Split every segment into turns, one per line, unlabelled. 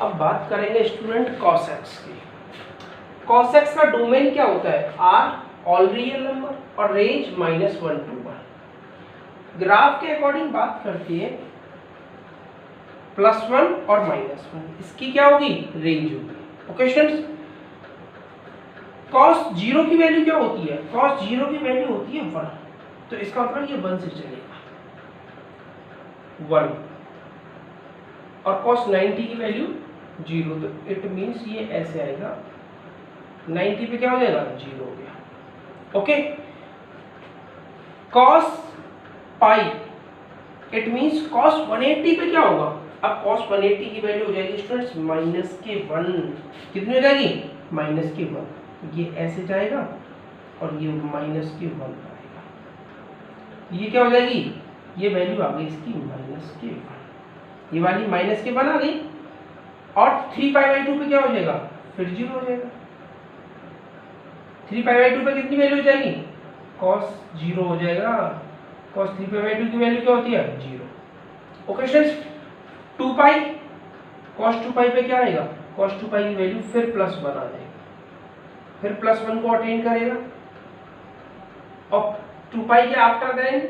अब बात करेंगे स्टूडेंट cos x की। cos x का डोमेन क्या होता है? r ऑल रियल नंबर और रेंज -1 to 1। ग्राफ के अकॉर्डिंग बात करते हैं +1 और -1, इसकी क्या होगी? रेंज होगी। ओके स्टूडेंट्स, cos 0 की वैल्यू क्या होती है? cos 0 की वैल्यू होती है 1, तो इसका मतलब ये 1 से चलेगा 1, और cos 90 की वैल्यू 0, तो इट मींस ये ऐसे आएगा 90 पे क्या हो जाएगा? 0 हो गया। Okay, cos pi it means cos 180 पे क्या होगा? अब cos 180 की वैल्यू हो जाएगी स्टूडेंट्स -1। कितनी हो जाएगी? -1। ये ऐसे जाएगा और ये -1 आएगा, ये क्या हो जाएगी? ये वैल्यू आ गई इसकी -1, ये वाली -1 आ गई, और 3π/2 पे क्या हो जाएगा? फिर 0 हो जाएगा। 3π/2 पे कितनी वैल्यू हो जाएगी? cos 0 हो जाएगा। cos 3π/2 की वैल्यू क्या होती है? 0। ओके स्टूडेंट्स, 2π cos 2π पे क्या आएगा? cos 2π की वैल्यू फिर +1 आ जाएगा, फिर +1 को अटेन करेगा, और 2π के आफ्टर देन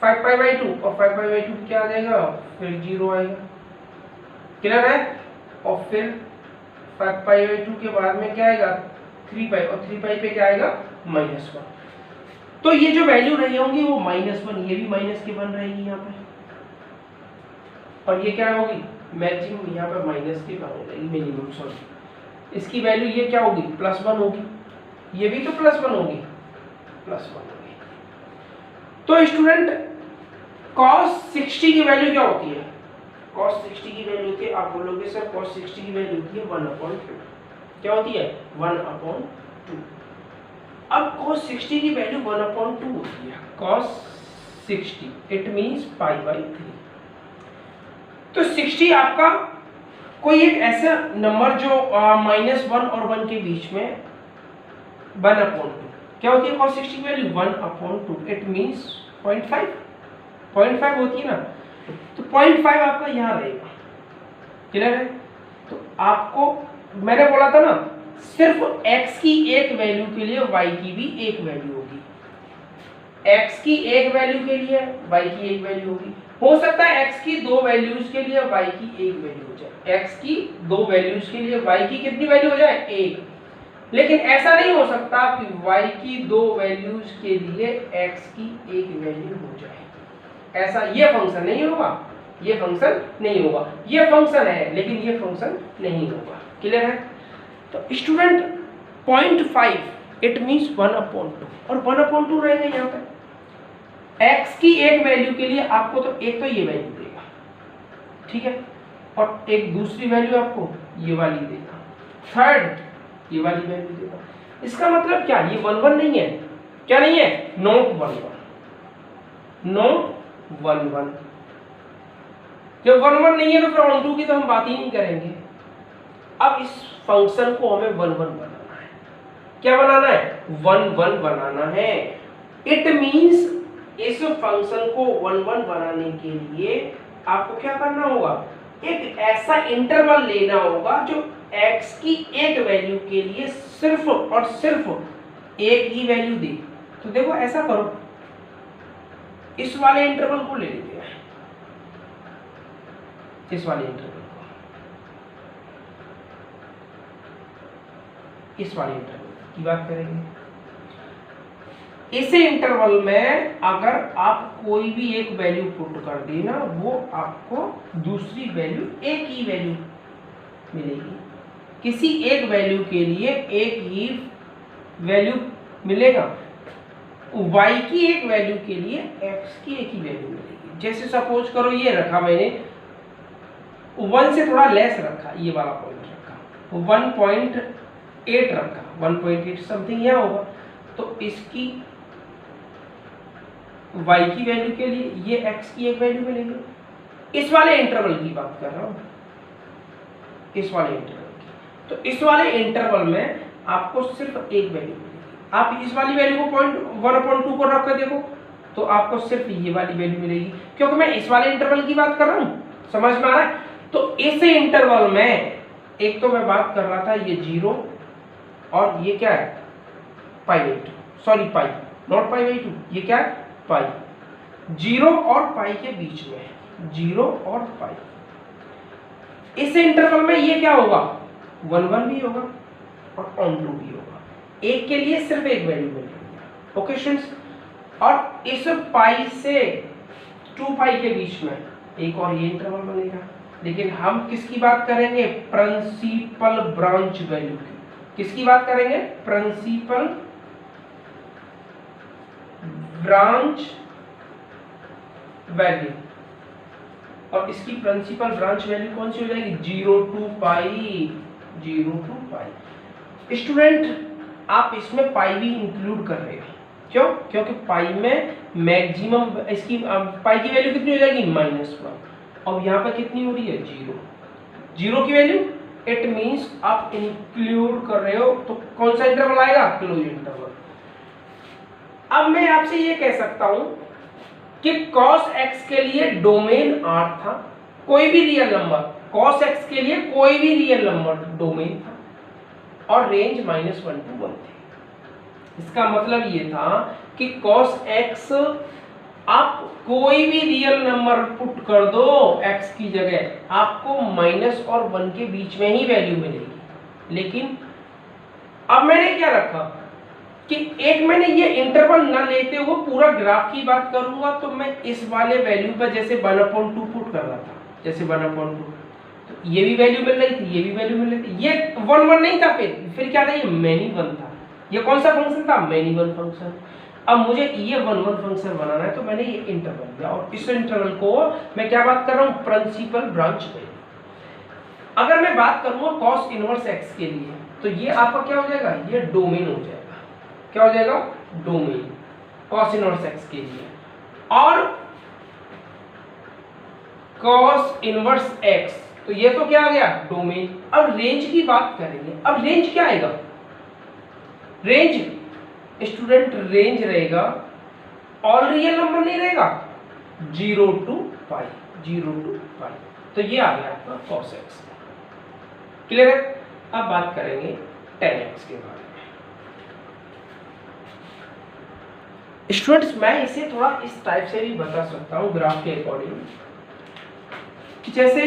5π/2, और 5π/2 क्या आ जाएगा? फिर 0 आएगा। क्लियर है? और फिर 5π/2 के बाद में क्या आएगा? 3π, और 3π पे क्या आएगा? -1। तो ये जो वैल्यू रही होंगी वो -1, ये भी -1 रहेगी यहाँ पे, और ये क्या होगी? मैक्सिमम यहाँ पे -1 हो जाएगी, मिनिमम सॉरी। इसकी वैल्यू ये क्या होगी? +1 होगी, ये भी तो +1 होगी, +1 होगी। तो स्टूडेंट cos 60 की वैल्यू क्या होती है? cos 60 की वैल्यू होती है, आप बोलोगे सर cos 60 की वैल्यू होती है 1/2। क्या होती है? 1/2। अब cos 60 की वैल्यू 1/2 होती है। cos 60 it means π/3। तो 60 आपका कोई एक ऐसा नंबर जो -1 और 1 के बीच में 1/2 क्या होती है? cos 60 की वैल्यू 1/2 इट मींस 0.5 होती है ना, तो 0.5 आपका यहाँ रहेगा। क्लियर है? तो आपको मैंने बोला था ना, सिर्फ x की एक वैल्यू के लिए y की भी एक वैल्यू होगी। x की एक वैल्यू के लिए y की एक वैल्यू होगी। हो सकता है x की 2 वैल्यूज के लिए y की एक वैल्यू हो जाए, x की 2 वैल्यूज के लिए y की कितनी वैल्यू हो जाए? 1। लेकिन ऐसा नहीं हो सकता कि y की 2 वैल्यूज के लिए x की एक वैल्यू हो जाए। ऐसा ये फंक्शन नहीं होगा, ये फंक्शन नहीं होगा। ये फंक्शन है लेकिन ये फंक्शन नहीं होगा। क्लियर है? तो स्टूडेंट 0.5 इट मींस 1/2, और 1/2 रहेगा यहाँ पे। x की एक वैल्यू के लिए आपको तो एक तो ये वैल्यू देगा, ठीक है, और एक दूसरी वैल्यू आपको ये वाली देगा, थर्ड ये वाली वैल्यू देगा। इसका मतलब क्या? ये 1/1 नहीं है। क्या नहीं है? Not 1/1, not 1/1। जब 1/1 नहीं है तो फिर ऑन टू की तो हम बात ही नहीं करेंगे। अब इस फंक्शन को हमें 1/1 बनाना है। क्या बनाना है? 1/1 बनाना है। इट मींस इस फंक्शन को 1/1 बनाने के लिए आपको क्या करना होगा? एक ऐसा इंटरवल लेना होगा जो x की एक वैल्यू के लिए सिर्फ और सिर्फ एक ही वैल्यू दे। तो देखो ऐसा करो, इस वाले इंटरवल को ले लेते हैं, इस वाले इंटरवल को, इस वाले इंटरवल की बात करेंगे। इस इंटरवल में अगर आप कोई भी एक वैल्यू पुट कर देना, वो आपको दूसरी वैल्यू एक ही वैल्यू मिलेगी। किसी एक वैल्यू के लिए एक ही वैल्यू मिलेगा, y की एक वैल्यू के लिए x की एक ही वैल्यू मिलेगी। जैसे सपोज करो ये रखा मैंने 1 से थोड़ा लेस रखा, ये वाला पॉइंट रखा 1.8 रखा, 1.8 समथिंग यहाँ होगा, तो इसकी y की वैल्यू के लिए ये x की एक वैल्यू मिलेगी। इस वाले इंटरवल की बात कर रहा हूँ, इस वाले इंटरवल की। तो इस वाले इंटरवल में आपको सिर्फ एक वैल्यू मिलेगी। आप इस वाली वैल्यू को 1/2 को रख कर देखो तो आपको सिर्फ ये वाली वैल्यू मिलेगी, क्योंकि मैं इस वाले इंटरवल की बात कर रहा हूँ। समझ में आ रहा है? तो इस इंटरवल में एक तो मैं बात कर रहा था ये 0 और ये क्या है π/2, सॉरी पाई, नॉट π/2, ये क्या है पाई, 0 और पाई के बीच में है, 0 और पाई। इस इंटरवल में ये क्या होगा 1 भी होगा और ऑन टू भी होगा, एक के लिए सिर्फ एक वैल्यू मिलेगी। ओके स्टूडेंट्स, और इस पाई से 2 पाई के बीच में एक और ये इंटरवल बनेगा। लेकिन हम किसकी बात करेंगे, प्रिंसिपल ब्रांच वैल्यू की। किसकी बात करेंगे, प्रिंसिपल ब्रांच वैल्यू। और इसकी प्रिंसिपल ब्रांच वैल्यू कौन सी हो जाएगी, 0 to pi, 0 to pi. Student आप इसमें पाई भी इंक्लूड कर रहे हो, क्यों, क्योंकि पाई में मैक्सिमम इसकी पाई की वैल्यू कितनी हो जाएगी -1, और यहाँ पर कितनी हो रही है 0 की वैल्यू, इट मींस आप इंक्लूड कर रहे हो, तो कौन सा इंटरवल आएगा, क्लोज इंटरवल। अब मैं आपसे ये कह सकता हूं कि cos x के लिए डोमेन R था, कोई भी रियल नंबर, cos x के लिए कोई भी रियल नंबर डोमेन था, और रेंज -1 to 1 थी। इसका मतलब ये था कि cos x आप कोई भी रियल नंबर पुट कर दो x की जगह, आपको -1 और 1 के बीच में ही वैल्यू मिलेगी। लेकिन अब मैंने क्या रखा कि एक मैंने ये इंटरवल ना लेते हुए पूरा ग्राफ की बात करूंगा, तो मैं इस वाले वैल्यू पर जैसे 1/2 पुट कर रहा था, जैसे 1/2, तो ये भी वैल्यू मिल रही थी, ये भी वैल्यू मिल रही थी, ये 1 नहीं था, फिर क्या था, ये मैनी 1 था। ये कौन सा फंक्शन था, मैनी 1 फंक्शन। अब मुझे ये 1 फंक्शन बनाना है, तो मैंने ये इंटरवल लिया, और इस इंटरवल को मैं क्या बात कर रहा हूँ, प्रिंसिपल ब्रांच वैल्यू। अगर मैं बात करूंगा cos इनवर्स x के लिए, तो ये आपका क्या हो जाएगा, ये डोमेन हो जाएगा। क्या हो जाएगा, डोमेन cos इनवर्स x के लिए। और cos इनवर्स x, तो ये तो क्या आ गया, डोमेन। अब रेंज की बात करेंगे, अब रेंज क्या आएगा, रेंज स्टूडेंट रेंज रहेगा, ऑल रियल नंबर नहीं रहेगा, 0 to पाई, 0 to पाई। तो ये आ गया आपका cos x। क्लियर है। अब बात करेंगे tan x के बारे में। स्टूडेंट्स मैं इसे थोड़ा इस टाइप से भी बता सकता हूं ग्राफ के अकॉर्डिंग, कि जैसे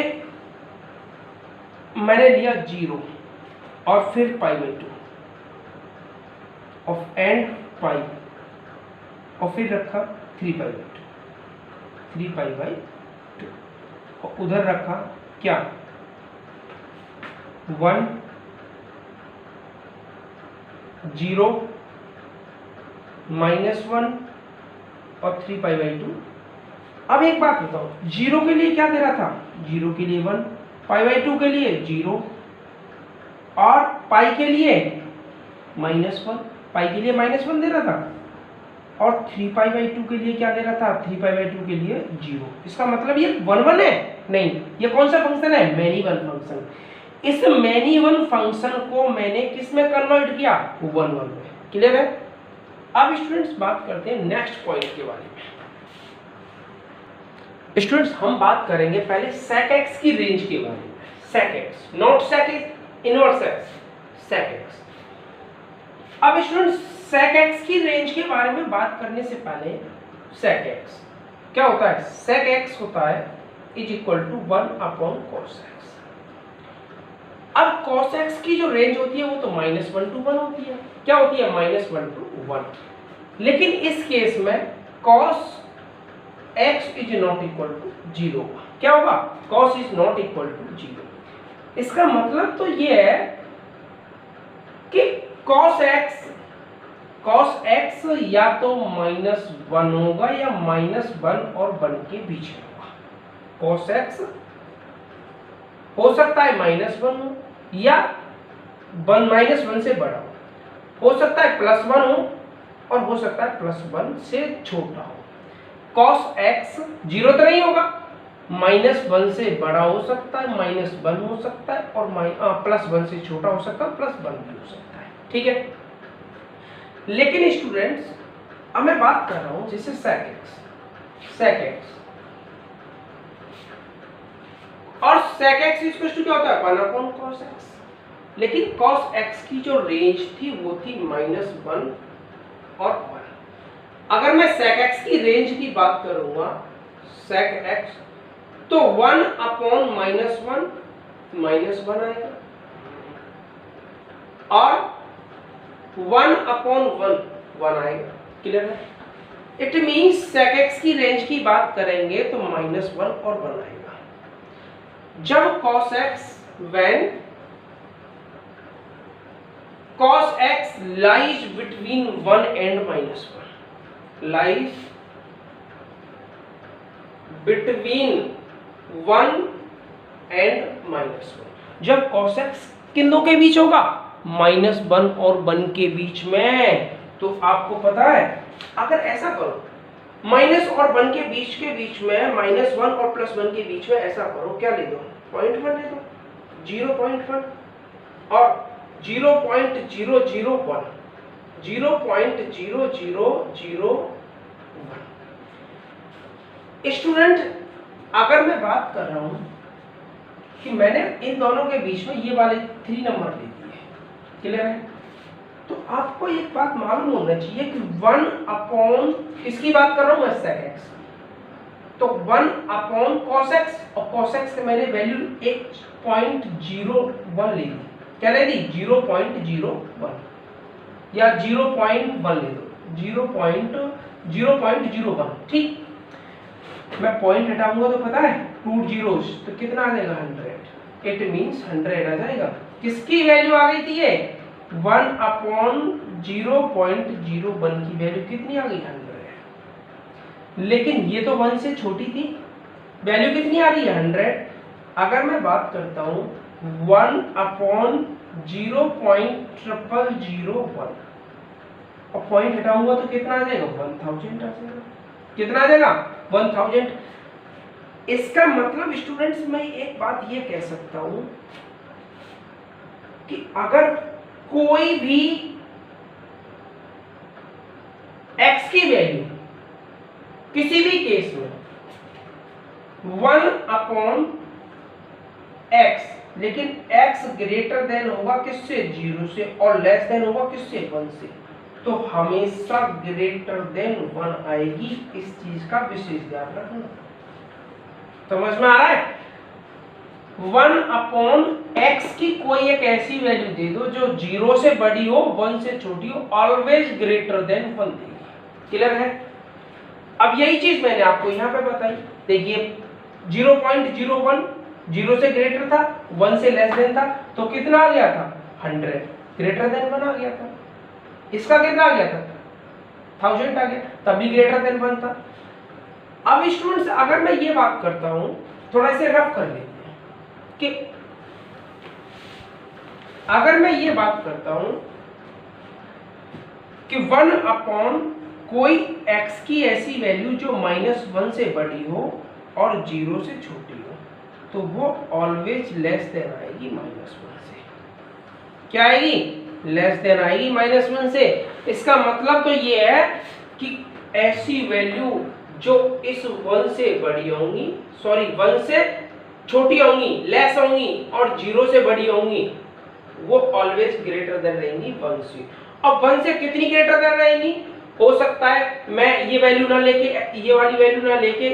मैंने लिया 0 और फिर π/2 ऑफ एंड पाई, और फिर रखा 3π/2, 3π/2, और उधर रखा क्या 1 0 -1 और 3π/2। अब एक बात बताओ, 0 के लिए क्या दे रहा था, 0 के लिए 1, π/2 के लिए 0, और पाई के लिए -1, पाई के लिए -1 दे रहा था, और 3π/2 के लिए क्या दे रहा था, 3π/2 के लिए 0। इसका मतलब ये 1 है, नहीं, ये कौन सा फंक्शन है, मैनी 1 फंक्शन। इस मैनी 1 फंक्शन को मैंने किस में कन्वर्ट किया, 1 में। क्लियर है। अब स्टूडेंट्स बात करते हैं नेक्स्ट पॉइंट के बारे में। स्टूडेंट्स हम बात करेंगे पहले sec x की रेंज के बारे में, sec x, not sec x inverse x, sec x। अब स्टूडेंट्स sec x की रेंज के बारे में बात करने से पहले sec x क्या होता है, sec x होता है is equal to 1/cos x। अब cos x की जो रेंज होती है वो तो -1 to 1 होती है। क्या होती है, -1 to 1। लेकिन इस केस में cos x is not equal to 0। क्या होगा, cos is not equal to 0। इसका मतलब तो ये है कि cos x या तो -1 होगा या -1 और 1 के बीच में होगा। cos x हो सकता है -1 हो या -1 से बड़ा हो सकता है +1 हो और हो सकता है +1 से छोटा हो। cos x 0 तो नहीं होगा, -1 से बड़ा हो सकता है, -1 हो सकता है, और +1 से छोटा हो सकता है, +1 भी हो सकता है। ठीक है। लेकिन स्टूडेंट्स अब मैं बात कर रहा हूं जैसे sec x और sec x इक्वल टू क्या होता है 1 cos x, लेकिन cos x की जो रेंज थी वो थी -1 और 1। अगर मैं sec x की रेंज की बात करूंगा sec x तो 1 अपॉन -1 आएगा और 1 अपॉन 1 आएगा। क्लियर है? इट मीन्स sec x की रेंज की बात करेंगे तो -1 और 1 आएगा। जब cos x when cos x lies between 1 and -1 lies between 1 and -1, जब cos x किन दो के बीच होगा -1 और 1 के बीच में, तो आपको पता है अगर ऐसा करो माइनस और 1 के बीच में -1 और +1 के बीच में ऐसा करो, क्या ले दो 0.1 ले दो 0.1 और 0.001 0.0001। स्टूडेंट अगर मैं बात कर रहा हूं कि मैंने इन दोनों के बीच में ये वाले 3 नंबर ले दिए, क्लियर है? तो आपको एक बात मालूम होना चाहिए कि 1 अपॉन किसकी बात कर रहा हूं मैं sec x, तो 1 अपॉन cos x और cos x से मैंने वैल्यू 1.01 ले ली, क्या ले दी 0.01 या 0.1 ले दो 0.01, ठीक। मैं पॉइंट हटाऊंगा तो पता है 2 zeros तो कितना आ जाएगा 100, इट मींस 100 आ जाएगा। किसकी वैल्यू आ गई थी ये 1 अपॉन 0.01 की वैल्यू कितनी आ गई 100, लेकिन ये तो 1 से छोटी थी, वैल्यू कितनी आ रही है 100। अगर मैं बात करता हूं 1 अपॉन 0.0001 और पॉइंट हटाऊंगा तो कितना आ जाएगा 1000 आ जाएगा, कितना आ जाएगा 1000। इसका मतलब स्टूडेंट्स मैं एक बात ये कह सकता हूं कि अगर कोई भी x की वैल्यू किसी भी केस में 1 अपॉन x, लेकिन x ग्रेटर देन होगा किससे 0 से और लेस देन होगा किससे 1 से, तो हमेशा ग्रेटर देन 1 आएगी। इस चीज का विशेष ध्यान रखना। समझ में आ रहा है? 1 अपॉन x की कोई एक ऐसी वैल्यू दे दो जो 0 से बड़ी हो 1 से छोटी हो, ऑलवेज ग्रेटर देन 1 देगी। क्लियर है? अब यही चीज मैंने आपको यहां पे बताई। देखिए 0.01 0 से ग्रेटर था 1 से लेस देन था, तो कितना आ गया था 100, ग्रेटर देन 1 आ गया था। इसका कितना आ गया था 1000 आ गया, तभी ग्रेटर देन 1 था। अब स्टूडेंट्स अगर मैं ये बात करता हूं, थोड़ा से रफ कर लेते हैं कि अगर मैं ये बात करता हूं कि 1 अपॉन कोई x की ऐसी वैल्यू जो -1 से बड़ी हो और 0 से छोटी हो, तो वो ऑलवेज लेस देन आएगी -1 से। क्या आएगी? लेस देन आएगी -1 से। इसका मतलब तो ये है कि ऐसी वैल्यू जो इस 1 से बड़ी होंगी, सॉरी 1 से छोटी होंगी, लेस होंगी और 0 से बड़ी होंगी, वो ऑलवेज ग्रेटर देन रहेंगी 1 से। अब 1 से कितनी ग्रेटर देन रहेंगी? हो सकता है मैं ये वैल्यू ना लेके, ये वाली वैल्यू ना लेके,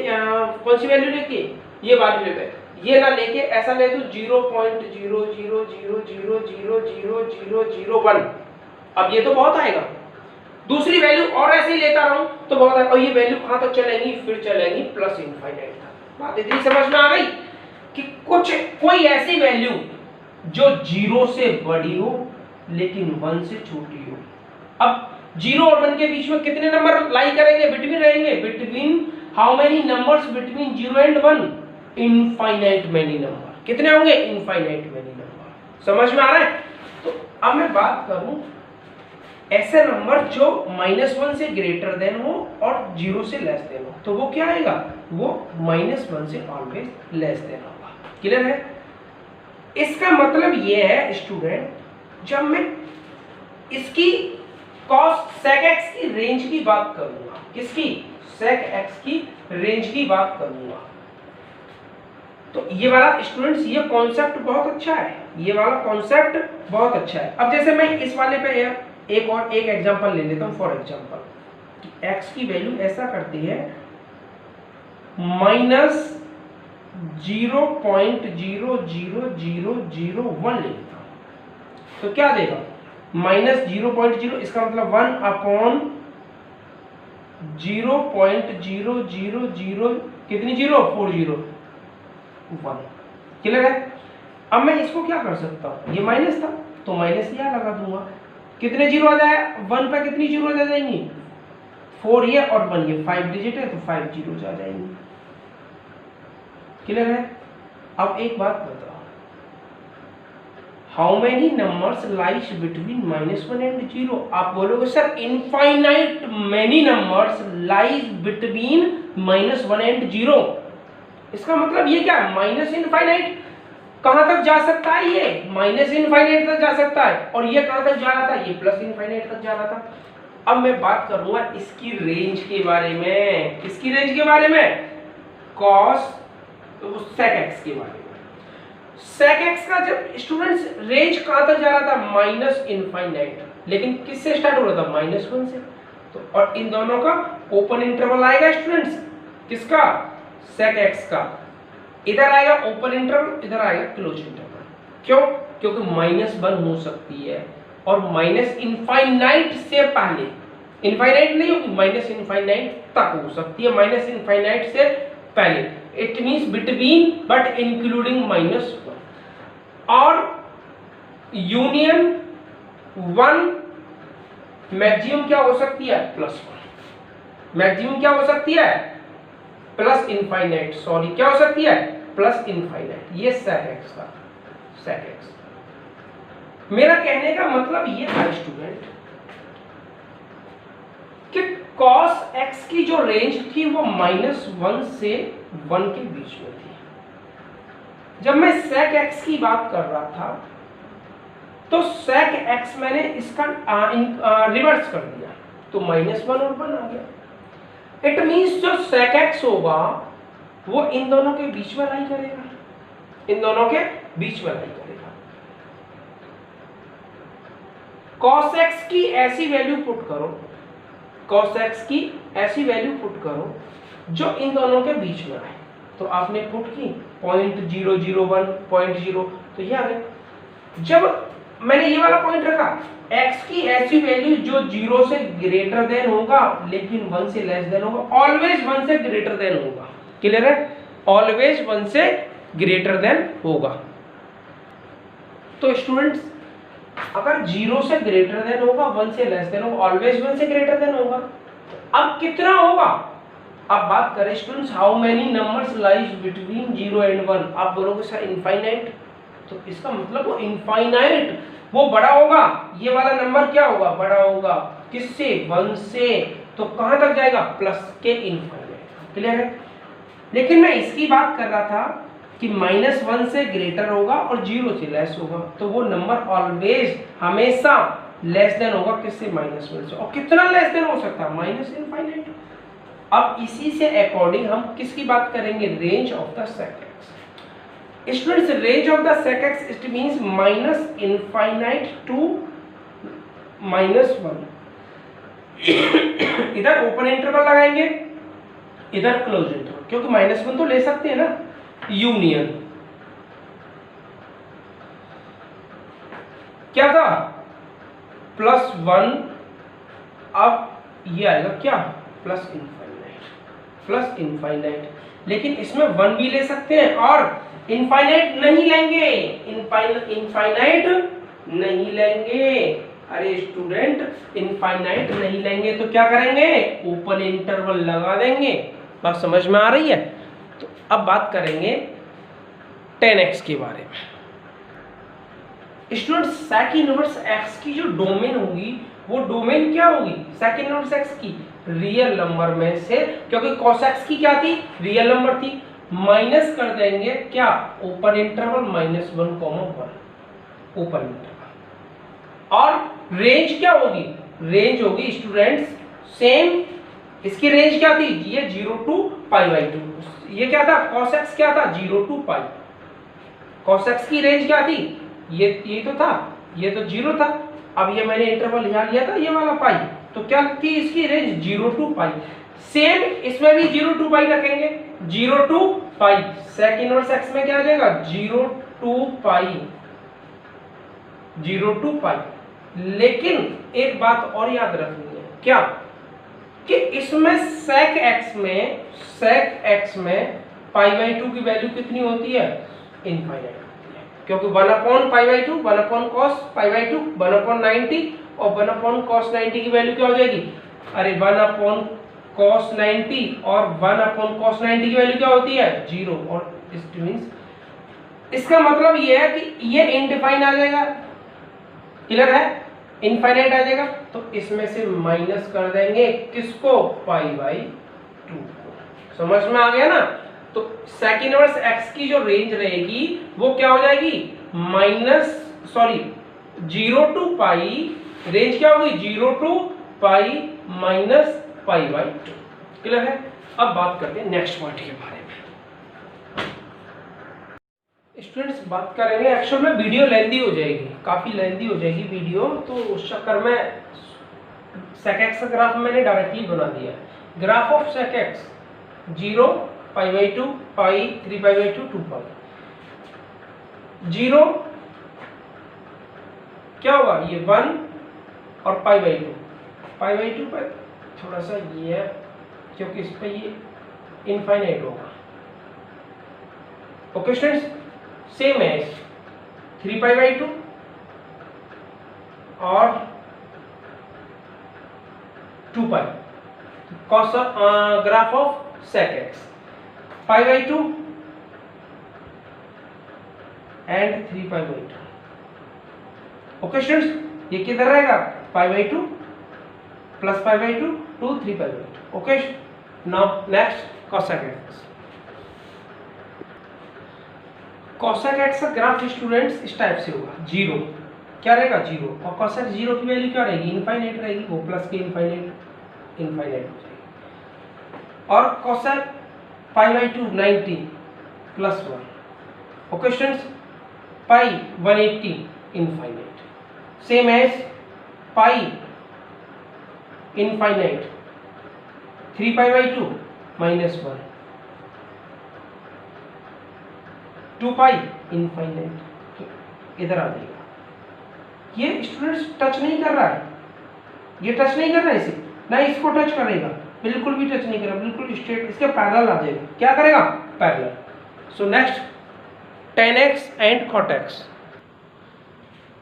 कौन सी वैल्यू लेके, ये वाली लेके, ये ना लेके ऐसा ले दूं 0.000000001। अब ये तो बहुत आएगा। दूसरी वैल्यू और ऐसे ही लेता रहूं तो बहुत आएगा, और ये वैल्यू कहां तक चलेंगी? फिर चलेंगी प्लस इनफाइनाइट तक। बात इतनी समझ में आ गई कि कोई ऐसी वैल्यू जो 0 से बड़ी हो लेकिन 1 से छोटी हो। अब 0 और 1 के बीच में कितने नंबर लाई करेंगे? बिटवीन रहेंगे। Between how many numbers? Between 0 and 1? Infinite many number. कितने होंगे? Infinite many number. समझ में आ रहा है? तो अब मैं बात करूं ऐसे नंबर जो -1 से ग्रेटर देन हो और 0 से लेस देन हो, तो वो क्या आएगा? वो -1 से ऑलवेज लेस देन होगा। क्लियर है? इसका मतलब ये है स्टूडेंट, जब मैं इसकी cos sec x की रेंज की बात करूंगा, किसकी? sec x की रेंज की बात करूंगा, तो ये वाला स्टूडेंट्स ये कॉन्सेप्ट बहुत अच्छा है, ये वाला कॉन्सेप्ट बहुत अच्छा है। अब जैसे मैं इस वाले पे एक एग्जांपल ले लेता हूँ। फॉर एग्जांपल x की वैल्यू ऐसा करती है -0.00001 ले लेता हूँ, तो क्या देगा -0.0, इसका मतलब 1/0.000 कितनी 0 401। क्लियर है? अब मैं इसको क्या कर सकता हूँ, ये माइनस था तो माइनस यहाँ लगा दूंगा, कितने जीरो आ जाए 1 पे कितनी जीरो आ जाएंगी 4 ये और 1 ये 5 डिजिट है तो 5 जीरो आ जाएंगी। क्लियर है? अब एक बात बताओ, how many numbers lies between -1 and 0? आप बोलोगे sir infinite many numbers lies between -1 and 0। इसका मतलब ये क्या है, माइनस इनफाइनाइट कहां तक जा सकता है, ये माइनस इनफाइनाइट तक जा सकता है, और ये कहां तक जा रहा था, ये प्लस इनफाइनाइट तक जा रहा था। अब मैं बात करूंगा इसकी रेंज के बारे में, किसकी रेंज के बारे में, cos sec x के बारे में। sec x का जब स्टूडेंट्स रेंज कहां तक जा रहा था, माइनस इनफाइनाइट, लेकिन किससे स्टार्ट हो रहा था, -1 से। तो और इन दोनों का ओपन इंटरवल आएगा स्टूडेंट्स, किसका, sec x का, इधर आएगा ओपन इंटरवल, इधर आएगा क्लोज इंटरवल। क्यों? क्योंकि -1 हो सकती है और माइनस इनफाइनाइट से पहले, इनफाइनाइट नहीं होगी, माइनस इनफाइनाइट तक हो सकती है, माइनस इनफाइनाइट से पहले, it means between but including -1। और यूनियन 1 मैक्सिमम क्या हो सकती है, +1। मैक्सिमम क्या हो सकती है, प्लस इनफाइनाइट, सॉरी क्या हो सकती है, प्लस इनफाइनाइट। ये sec x का, sec x। मेरा कहने का मतलब ये था स्टूडेंट कि cos x की जो रेंज थी वो -1 से 1 के बीच में थी। जब मैं sec x की बात कर रहा था तो sec x मैंने इसका रिवर्स कर दिया, तो -1 और 1 आ गया। इट मींस जो sec x होगा वो इन दोनों के बीच में लाई करेगा, इन दोनों के बीच में लाई करेगा। cos x की ऐसी वैल्यू पुट करो, cos x की ऐसी वैल्यू पुट करो जो इन दोनों के बीच में आए। तो आपने पुट की 0.001 0.0, तो ये आ गया। जब मैंने ये वाला पॉइंट रखा, x की ऐसी वैल्यू जो 0 से ग्रेटर देन होगा लेकिन 1 से लेस देन होगा, ऑलवेज 1 से ग्रेटर देन होगा। क्लियर है? ऑलवेज 1 से ग्रेटर देन होगा। तो स्टूडेंट्स अगर 0 से ग्रेटर देन होगा, 1 से लेस देन होगा, ऑलवेज 1 से ग्रेटर देन होगा। अब कितना होगा, अब बात करें students how many numbers lies between 0 and 1। आप बोलोगे सर इनफाइनाइट, तो इसका मतलब वो इनफाइनाइट, वो बड़ा होगा, ये वाला नंबर क्या होगा, बड़ा होगा, किससे, 1 से। तो कहां तक जाएगा, प्लस के इनफाइनाइट। क्लियर है? लेकिन मैं इसकी बात कर रहा था कि -1 से ग्रेटर होगा और 0 से लेस होगा, तो वो नंबर ऑलवेज हमेशा लेस देन होगा, किससे, -1 से। और कितना लेस देन हो सकता है, माइनस इनफाइनाइट। अब इसी से अकॉर्डिंग हम किसकी बात करेंगे, range of the sec x। Students range of the sec x it means -infinite to -1। इधर ओपन इंटरवल लगाएंगे, इधर क्लोज इंटरवल, क्योंकि -1 तो ले सकते हैं ना, यूनियन क्या था, +1। अब ये आएगा क्या, प्लस इनफाइनाइट। लेकिन इसमें 1 भी ले सकते हैं और इनफाइनाइट नहीं लेंगे, इनफाइनाइट नहीं लेंगे। अरे स्टूडेंट इनफाइनाइट नहीं लेंगे तो क्या करेंगे, ओपन इंटरवल लगा देंगे। बात समझ में आ रही है? तो अब बात करेंगे 10x के बारे में। स्टूडेंट sec इनवर्स x की जो डोमेन होगी वो डोमेन क्या होगी, sec इनवर्स x की रियल नंबर में से, क्योंकि cos x की क्या थी, रियल नंबर थी, माइनस कर देंगे क्या, ओपन इंटरवल -1, 1 ओपन इंटरवल। और रेंज क्या होगी, रेंज होगी स्टूडेंट्स सेम, इसकी रेंज क्या थी, ये 0 to π/2, ये क्या था, cos x क्या था, 0 to पाई। cos x की रेंज क्या थी, ये तो था, ये तो 0 था। अब ये मैंने इंटरवल यहाँ लिया था, ये वाला पाई, तो क्या थी इसकी रेंज, 0 to पाई। सेम इसमें भी 0 to पाई रखेंगे, 0 to pi. sec inverse x में क्या आ जाएगा, 0 to पाई, 0 to पाई। लेकिन एक बात और याद रखनी है, क्या कि इसमें sec x में पाई बाई 2 की वैल्यू कितनी होती है, इनफाइनाइट होती है, क्योंकि 1 upon pi by 2, 1 upon cos pi by 2, 1 upon 90 और 1 अपॉन कॉस 90 की वैल्यू क्या हो जाएगी, अरे 1 अपॉन कॉस 90 और 1 अपॉन कॉस 90 की वैल्यू क्या होती है, 0। और इट मींस इसका मतलब ये है कि ये इनडिफाइन आ जाएगा, क्लियर है, इनफाइनाइट आ जाएगा। तो इसमें से माइनस कर देंगे किसको, पाई बाई 2 को। समझ में आ गया ना। तो sec इनवर्स x की जो रेंज रहेगी वो क्या हो जाएगी, जीरो टू पाई, रेंज क्या होगी, 0 to pi minus pi by 2। Clear है। अब बात करते हैं नेक्स्ट पॉइंट के बारे में। स्टूडेंट्स बात करेंगे, एक्चुअल में वीडियो लेंदी हो जाएगी, काफ़ी लेंदी हो जाएगी वीडियो, तो उस चक्कर में sec x का ग्राफ मैंने डायरेक्टली बना दिया है। Graph of sec x 0 pi by 2 pi 3 pi by 2 2 पाई। 0 क्या होगा, ये 1 और पाई बाई 2, पाई बाई 2 पर थोड़ा सा ये है क्योंकि इस पे ये इनफाइनाइट होगा। ओके स्टूडेंट्स, सेम है 3 पाई बाई 2 और 2 pi. Cos graph of sec x pi by 2 and 3 pi by 2। Okay students, ये किधर रहेगा, pi by 2 plus pi by 2 to 3 pi by 2। Okay, now next cosec x। cosec x का graph students इस type से होगा, 0 क्या रहेगा, 0, और cosec 0 की वैल्यू क्या रहेगी, इनफाइनाइट रहेगी, वो प्लस के इनफाइनाइट हो जाएगी। और cosec pi by 2 90 plus 1। Okay students, pi 180 infinite, same as pi infinite 3 pi by 2 minus 1, 2 pi infinite, इधर आ जाएगा। ये स्टूडेंट्स टच नहीं कर रहा है, ये टच नहीं कर रहा है इसे, ना इसको टच करेगा, बिल्कुल भी टच नहीं करेगा, बिल्कुल स्ट्रेट इसके पैरेलल आ जाएगा। क्या करेगा, parallel. So next tan x and cot x।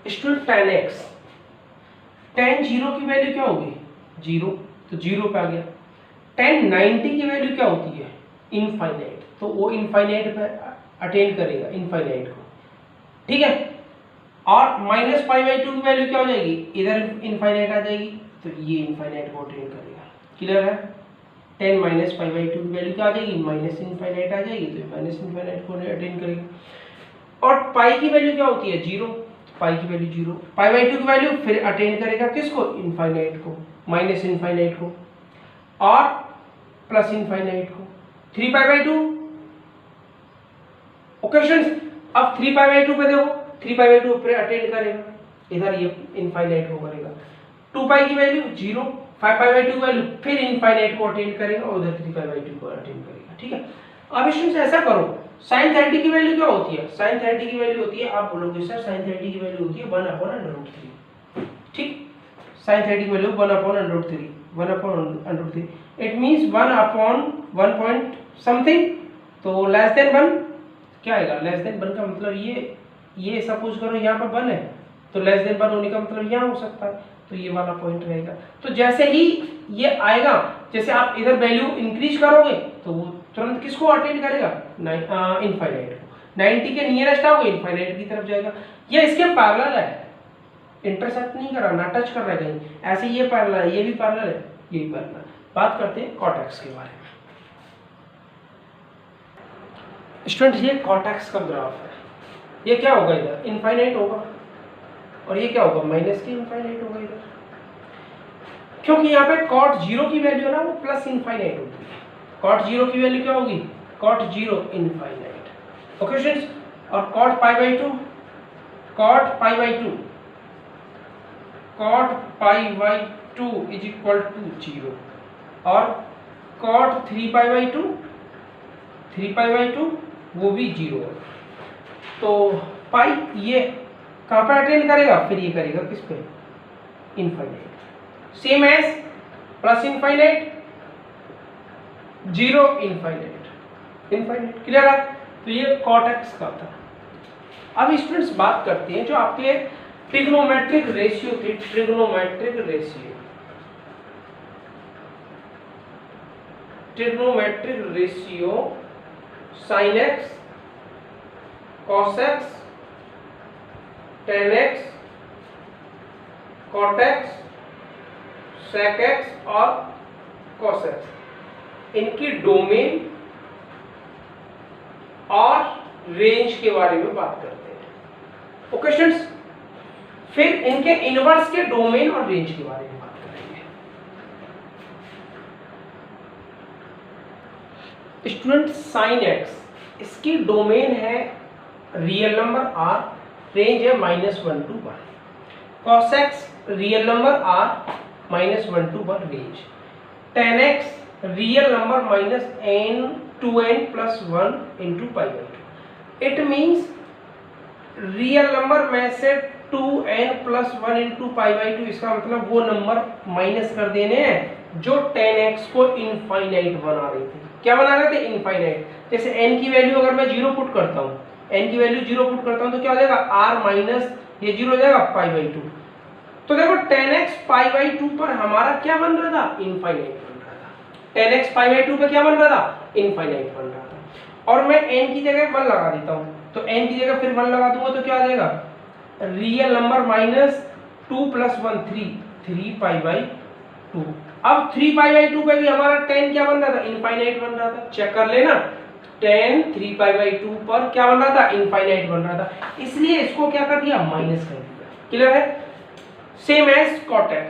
Student tan x, tan 0 की वैल्यू क्या होगी, 0, तो 0 पे आ गया। tan 90 की वैल्यू क्या होती है, इनफाइनाइट, तो वो इनफाइनाइट पे अटेंड करेगा, इनफाइनाइट को, ठीक है। और माइनस पाई बाई 2 की वैल्यू क्या हो जाएगी, इधर इनफाइनाइट आ जाएगी, तो ये इनफाइनाइट को अटेंड करेगा। क्लियर है। 10 माइनस पाई बाई 2 की वैल्यू क्या आ जाएगी, माइनस इनफाइनाइट आ जाएगी, तो माइनस इनफाइनाइट को अटेंड करेगी। और पाई की वैल्यू क्या होती है, 0, पाई की वैल्यू 0, पाई बाई 2 की वैल्यू फिर अटेंड करेगा किसको, इनफाइनाइट को, माइनस इनफाइनाइट को और प्लस इनफाइनाइट को, 3 पाई बाई 2। ओकेशंस, अब 3 पाई बाई 2 पे देखो, 3 पाई बाई 2 फिर अटेंड करेगा, इधर ये इनफाइनाइट को करेगा। 2 पाई की वैल्यू 0, 5 पाई बाई 2 की वैल्यू फिर इनफाइनाइट को अटेंड करेगा और उधर 3 पाई बाई 2 को अटेंड करेगा, ठीक है। अब इसमें ऐसा करो, sin 30 की वैल्यू क्या होती है, sin 30 की वैल्यू होती है, आप बोलोगे सर sin 30 की वैल्यू होती है 1/√3, ठीक। sin 30 की value 1/√3, 1/√3, it means 1/1 point something, तो लेस देन 1 क्या आएगा, लेस देन 1 का मतलब ये सपोज करो यहाँ पर 1 है, तो लेस देन 1 होने का मतलब यहाँ हो सकता है, तो ये वाला पॉइंट रहेगा। तो जैसे ही ये आएगा, जैसे आप इधर वैल्यू इंक्रीज करोगे तो वो तुरंत किसको अटेंड करेगा, इनफाइनाइट को, 90 के नियरेस्ट आओगे इनफाइनाइट की तरफ जाएगा। ये इसके पैरेलल है, इंटरसेक्ट नहीं कर रहा, ना टच कर रहा है कहीं, ऐसे ये पैरेलल है, ये भी पैरेलल है, ये भी पैरेलल है। बात करते हैं cot x के बारे में। स्टूडेंट ये cot x का ग्राफ है, ये क्या होगा, इधर इनफाइनाइट होगा और ये क्या होगा, माइनस के इनफाइनाइट होगा इधर, क्योंकि यहाँ पे cot 0 की वैल्यू है ना वो प्लस इनफाइनाइट होगी। cot 0 की वैल्यू क्या होगी, cot 0 इनफाइनाइट. ओके स्टूडेंट्स, और cot pi by 2, cot pi by 2, cot pi by 2 is equal to 0, और cot 3 pi by 2, 3 pi by 2 वो भी 0 है. तो पाई ये कहाँ पर अटेंड करेगा, फिर ये करेगा किस पे, infinite. Same as plus infinite, 0 infinite, infinite. Clear है. तो ये cot x का था. अब स्टूडेंट्स बात करते हैं जो आपके ट्रिग्नोमेट्रिक रेशियो थे, trigonometric ratio, trigonometric ratio sin x, cos x, tan x, cot x, sec x और cos x, इनकी डोमेन और रेंज के बारे में बात करते हैं. ओके स्टूडेंट्स, फिर इनके इनवर्स के डोमेन और रेंज के बारे में बात करेंगे. स्टूडेंट sin x, इसकी डोमेन है रियल नंबर r, रेंज है -1 to 1. cos x real number r, -1 to 1 range. tan x real number -n 2n plus 1 into pi by 2. It means real number में से 2n plus 1 into pi by 2, इसका मतलब वो number minus कर देने हैं जो 10x को इनफाइनाइट बना रहे थे. क्या बना रहे थे, इनफाइनाइट. जैसे n की वैल्यू अगर मैं 0 पुट करता हूँ, n की वैल्यू 0 पुट करता हूँ तो क्या हो जाएगा, r माइनस ये 0 हो जाएगा पाई बाई 2. तो देखो 10x पाई बाई 2 पर हमारा क्या बन रहा था, इनफाइनाइट बन रहा था. 10x पाई बाई 2 पे क्या बन रहा था, इनफाइनाइट बन रहा था. और मैं n की जगह 1 लगा देता हूँ, तो n की जगह फिर 1 लगा दूंगा तो क्या आ जाएगा, real number -2 plus 1 3 pi by 2. अब 3 पाई बाई 2 पे भी हमारा 10 क्या बन रहा था, इनफाइनाइट बन रहा था. चेक कर लेना, 10 3 पाई बाई 2 पर क्या बन रहा था, इनफाइनाइट बन रहा था. इसलिए इसको क्या कर दिया, माइनस कर दिया. क्लियर है. Same as cot x,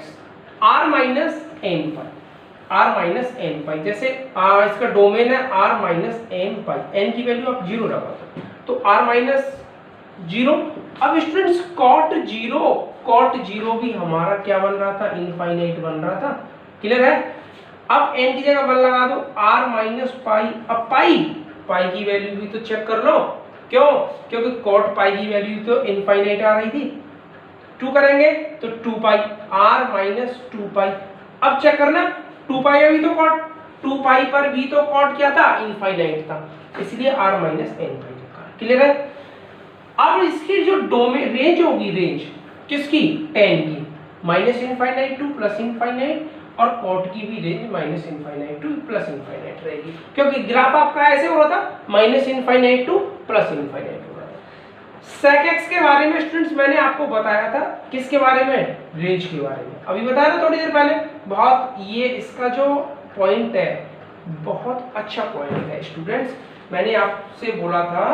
r minus n pi, r minus n pi. जैसे इसका डोमेन है r minus n pi, n की वैल्यू आप 0 लगा दो तो r माइनस 0. अब स्टूडेंट्स cot 0 भी हमारा क्या बन रहा था, इनफाइनाइट बन रहा था. क्लियर है. अब n की जगह 1 लगा दो, r माइनस पाई. अब पाई की वैल्यू भी तो चेक कर लो. क्यों, क्योंकि cot पाई की वैल्यू तो इनफाइनाइट आ रही थी. 2 करेंगे तो 2 पाई, r माइनस 2 पाई. अब चेक करना, 2 पाई में भी तो cot, 2 पाई पर भी तो cot क्या था, इनफाइनाइट था. इसलिए r माइनस n पाई लिखा. क्लियर है. अब इसकी जो डोमेन रेंज होगी, रेंज किसकी, 10 की, minus infinite to plus infinite, और cot की भी range minus infinite to plus infinite रहेगी. क्योंकि ग्राफ आपका ऐसे हो रहा था, minus infinite to plus infinite हो रहा था. sec x के बारे में स्टूडेंट्स मैंने आपको बताया था, किसके बारे में, रेंज के बारे में. अभी बताया था थोड़ी देर पहले. बहुत ये इसका जो पॉइंट है बहुत अच्छा पॉइंट है स्टूडेंट्स. मैंने आपसे बोला था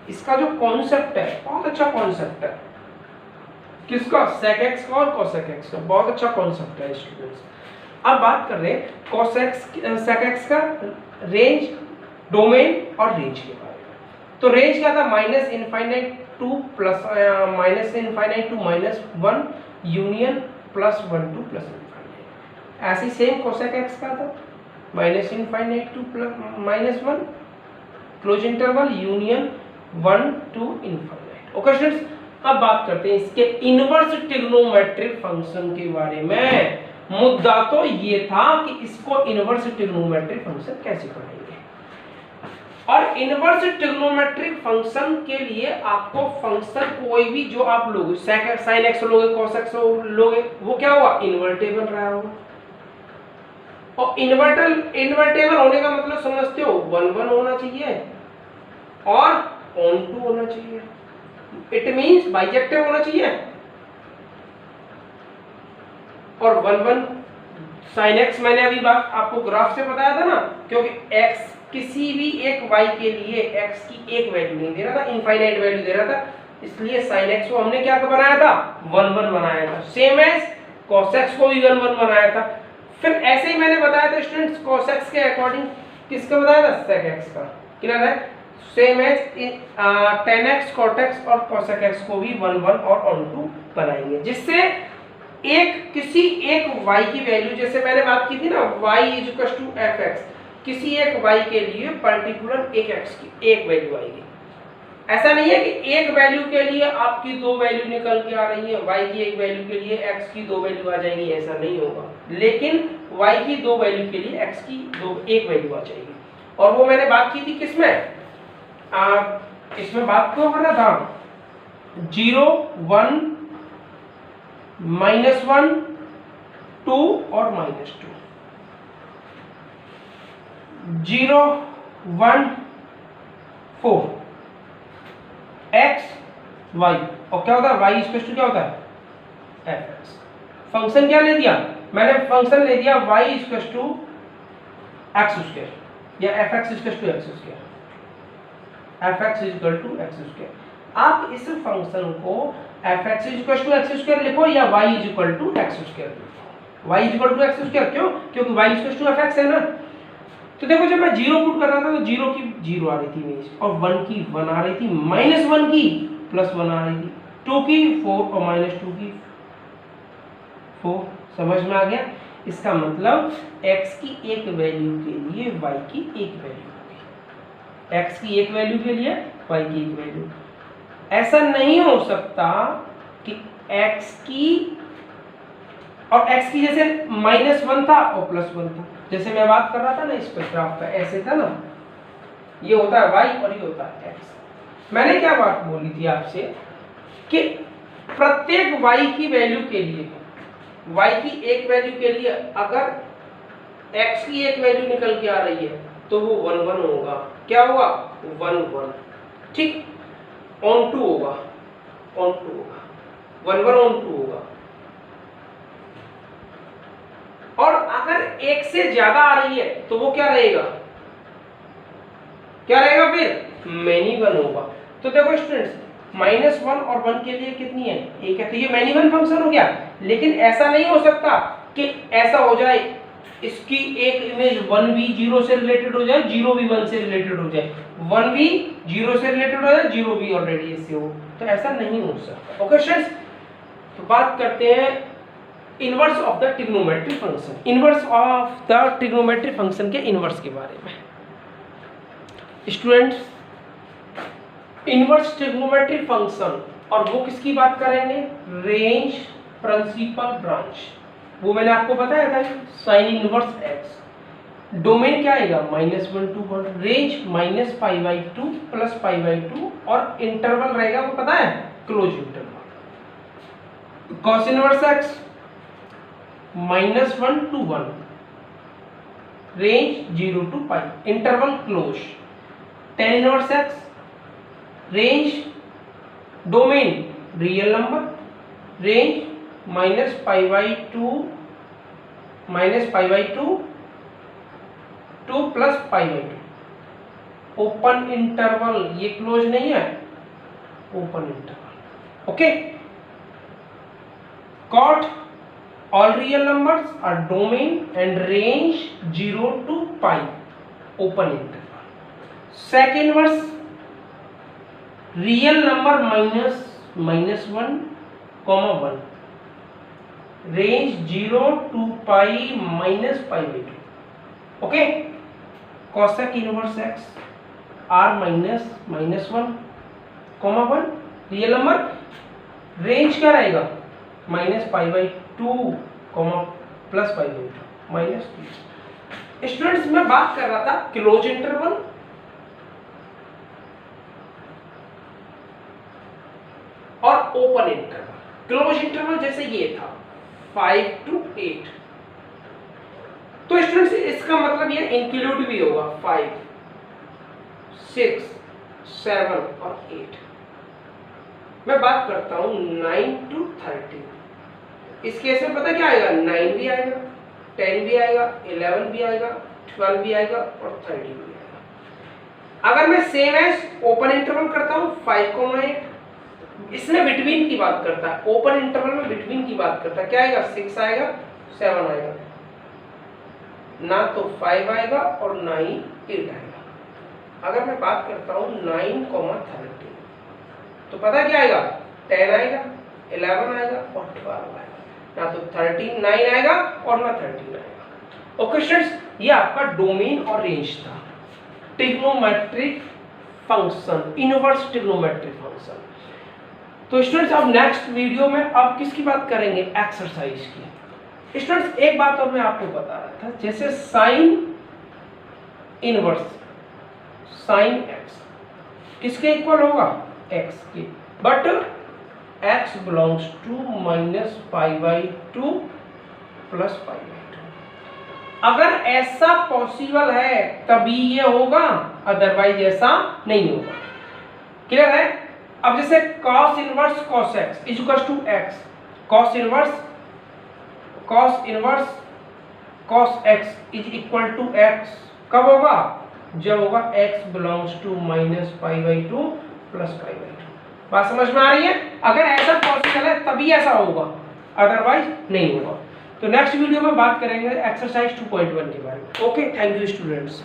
इसका जो कॉन्सेप्ट है बहुत अच्छा कॉन्सेप्ट है. किसका, sec x का और cos x का. बहुत अच्छा कॉन्सेप्ट है स्टूडेंट्स. अब बात कर रहे हैं cos x sec x का रेंज, डोमेन और रेंज के बारे में. तो रेंज क्या था, minus infinite to plus minus infinite to -1 union plus 1 to plus infinite. ऐसे सेम cos x का था, minus infinite to -1 close interval union 1 to infinite. Okay students, अब बात करते हैं इसके इनवर्स ट्रिग्नोमेट्रिक फंक्शन के बारे में. मुद्दा तो ये था कि इसको इनवर्स ट्रिग्नोमेट्रिक फंक्शन कैसे पढ़ेंगे. और इनवर्स ट्रिग्नोमेट्रिक फंक्शन के लिए आपको फंक्शन कोई भी जो आप लोगे, sin x लोगे, cos x लोगे, वो क्या होगा, इन्वर्टेबल रहा होगा. और इन्वर्टेबल होने का मतलब समझते हो, 1 1 होना चाहिए और ऑन 2 होना चाहिए. इट मींस बाइजेक्टिव होना चाहिए. और 1 1 sin x मैंने अभी बात आपको ग्राफ से बताया था ना, क्योंकि x किसी भी एक y के लिए x की एक वैल्यू नहीं दे रहा था, इनफाइनाइट वैल्यू दे रहा था. इसलिए sin x को हमने क्या बनाया था, 1 1 बनाया था. सेम एज cos x को भी 1 1 बनाया था. फिर ऐसे ही मैंने बताया था स्टूडेंट्स cos x के अकॉर्डिंग किसका बताया था, sec x का. क्लियर है? Same as 10x cot x और cosec x को भी 1 1 और ऑन टू बनाएंगे, जिससे किसी एक y की वैल्यू, जैसे मैंने बात की थी ना y = fx, किसी एक y के लिए पर्टिकुलर एक x की एक वैल्यू आएगी। ऐसा नहीं है कि एक वैल्यू के लिए आपकी दो वैल्यू निकल के आ रही है, y की एक वैल्यू के लिए x की दो वैल्यू आ जाएंगी, ऐसा नहीं होगा। लेकिन y की दो वैल्यू के लिए x की एक वैल्यू आ जाएगी। और वो मैंने बात की थी किसमें, इसमें बात क्यों कर रहा था, 0 1 -1 2 और -2, 0 1 4 x y, और क्या होता है y इक्वल क्या होता है fx। फंक्शन क्या ले दिया मैंने, फंक्शन ले दिया y इक्वल x² या fx equal x², fx equal x²। आप इस फंक्शन को fx इक्वल x² लिखो या y equal x², y equal x², क्यों, क्योंकि y इक्वल fx है ना। तो देखो जब मैं 0 पुट कर रहा था तो 0 की 0 आ रही थी इमेज, और 1 की 1 आ रही थी, -1 की +1 आ रही थी, 2 की 4 और -2 की 4। समझ में आ गया? इसका मतलब x की एक वैल्यू के लिए y की एक वैल्यू होगी, x की एक वैल्यू के लिए y की एक वैल्यू। ऐसा नहीं हो सकता कि x की और x की जैसे -1 था और +1 था, जैसे मैं बात कर रहा था ना इस पर ग्राफ का, ऐसे था ना, ये होता है y और ये होता है x। मैंने क्या बात बोली थी आपसे कि प्रत्येक y की वैल्यू के लिए, y की एक वैल्यू के लिए अगर x की एक वैल्यू निकल के आ रही है तो वो 1 1 होगा। क्या होगा? 1 1, ठीक, ऑन टू होगा, ऑन टू होगा, 1 1 ऑन टू होगा। और अगर एक से ज्यादा आ रही है तो वो क्या रहेगा, क्या रहेगा फिर मैनी वन होगा। तो देखो स्टूडेंट्स, -1 और 1 के लिए कितनी है, एक है, तो ये मैनी वन फंक्शन हो गया। लेकिन ऐसा नहीं हो सकता कि ऐसा हो जाए इसकी एक इमेज 1 भी 0 से रिलेटेड हो जाए, 0 भी 1 से रिलेटेड हो जाए, 1 भी 0 से रिलेटेड हो जाए, 0 भी ऑलरेडी इससे हो, तो ऐसा नहीं हो सकता। ओके स्टूडेंट्स, तो बात करते हैं inverse of the trigonometric function, inverse of the trigonometric function के इनवर्स के बारे में। स्टूडेंट्स, इनवर्स ट्रिग्नोमेट्रिक फंक्शन, और वो किसकी बात करेंगे, रेंज, प्रिंसिपल, ब्रांच। वो मैंने आपको बताया था साइन इनवर्स x। डोमेन क्या आएगा, -1 to 1, रेंज -π/2 +π/2, और इंटरवल रहेगा वो पता है, close interval. Cos inverse x -1 to 1, range 0 to π, interval close. tan inverse x, range, domain real number, range -π/2 to +π/2, open interval, ये क्लोज नहीं है, open interval. Okay, cot all real numbers are domain and range 0 to π, open interval। sec inverse, real number -1, 1, range 0 to π -π/2। Okay, cosec inverse x, r -1, 1, real number, range क्या रहेगा, -π/2, +π/2, -2। Students, मैं बात कर रहा था क्लोज इंटरवल और open interval. Close interval जैसे ये था 5 to 8, तो स्टूडेंट्स इसका मतलब ये इंक्लूड भी होगा 5, 6, 7 और 8। मैं बात करता हूं 9 to 13, इस केस में पता क्या आएगा, 9 भी आएगा, 10 भी आएगा, 11 भी आएगा, 12 भी आएगा और 13 भी आएगा। अगर मैं सेम एज ओपन इंटरवल करता हूं 5, 8, इसमें बिटवीन की बात करता है, ओपन इंटरवल में बिटवीन की बात करता है, क्या आएगा, 6 आएगा, 7 आएगा, ना तो 5 आएगा और ना ही 8 आएगा। अगर मैं बात करता हूँ 9,13 तो पता क्या आएगा, 10 आएगा, 11 आएगा और 12 आएगा, ना तो 9 आएगा और ना 13 आएगा। ओके स्टूडेंट्स, ये आपका डोमेन और रेंज था, trigonometric function, inverse trigonometric function. तो स्टूडेंट्स अब नेक्स्ट वीडियो में अब किसकी बात करेंगे, एक्सरसाइज की। स्टूडेंट्स एक बात और मैं आपको बता रहा था, जैसे साइन इनवर्स, साइन एक्स किसके इक्वल होगा, एक्स के, but x belongs to -π/2 plus π/2। अगर ऐसा पॉसिबल है तभी ये होगा, अदरवाइज ऐसा नहीं होगा। क्लियर है। अब जैसे cos inverse cos x is equal to x, cos inverse cos x is equal to x कब होगा, जब होगा x बिलोंग्स टू -π/2 प्लस π/2। बात समझ में आ रही है। अगर ऐसा पॉसिबल है तभी ऐसा होगा, अदरवाइज नहीं होगा। तो नेक्स्ट वीडियो में बात करेंगे एक्सरसाइज 2.1 के बारे में। Okay, thank you students.